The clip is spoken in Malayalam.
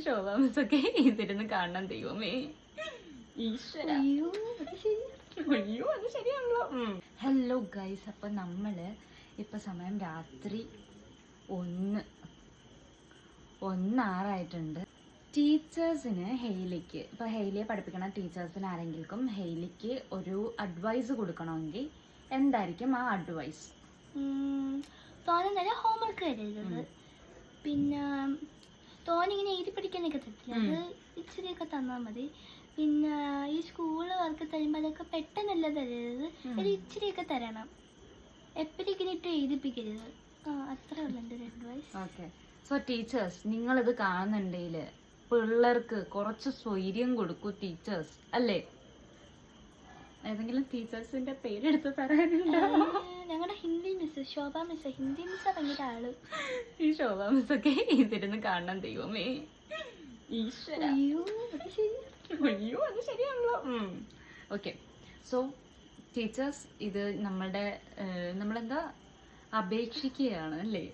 ശോഭ മിസ്സൊക്കെ ഇതിരുന്ന് കാണണം ദൈവമേ. ഈശ്വര, അയ്യോ അത് ശരിയാണല്ലോ. ഹലോ ഗൈസ്, അപ്പൊ നമ്മള് ഇപ്പൊ സമയം രാത്രി 1:06 ടീച്ചേഴ്സിന് ഹെയ്ലിക്ക്, ഇപ്പൊ ഹെയ്ലിയെ പഠിപ്പിക്കണ ടീച്ചേഴ്സിന് ആരെങ്കിലും ഹെയ്ലിക്ക് ഒരു അഡ്വൈസ് കൊടുക്കണമെങ്കിൽ എന്തായിരിക്കും ആ അഡ്വൈസ്? തോന്നുന്നത് ഹോംവർക്ക് എഴുതുന്നത്, പിന്നെ തോന്നിങ്ങനെ എഴുതി പഠിക്കാനൊക്കെ തരത്തില്ല, അത് ഇച്ചിരിയൊക്കെ തന്നാൽ മതി. പിന്നെ ഈ സ്കൂള് വർക്ക് തരുമ്പോൾ അതൊക്കെ പെട്ടെന്നല്ല തരരുത്, ഒരു ഇച്ചിരിയൊക്കെ തരണം, എപ്പോഴും ഇങ്ങനെ ഇട്ട് എഴുതിപ്പിക്കരുത്. അത്രേ ഉള്ളൂ എൻ്റെ ഒരു അഡ്വൈസ്. ഓക്കെ, സോ ടീച്ചേഴ്സ് നിങ്ങളിത് കാണുന്നുണ്ടെങ്കിൽ പിള്ളേർക്ക് കുറച്ച് സ്വൈര്യം കൊടുക്കൂ ടീച്ചേഴ്സ്, അല്ലേ? ഏതെങ്കിലും ടീച്ചേഴ്സിന്റെ പേരെടുത്ത് പറയാനുണ്ടോ? ഞങ്ങളുടെ ഹിന്ദി മിസ് ശോഭ മിസ്, ഹിന്ദി മിസ്സാ ഭയങ്കര ആള്. ഈ ശോഭ മിസ്സൊക്കെ ഇതിരുന്ന് കാണണം ദൈവമേ. ഈശ്വര, അയ്യോ അത് ശരിയാണല്ലോ. ഓക്കെ, സോ ടീച്ചേഴ്സ് ഇത് നമ്മളെന്താ അപേക്ഷിക്കുകയാണ്, അല്ലേ?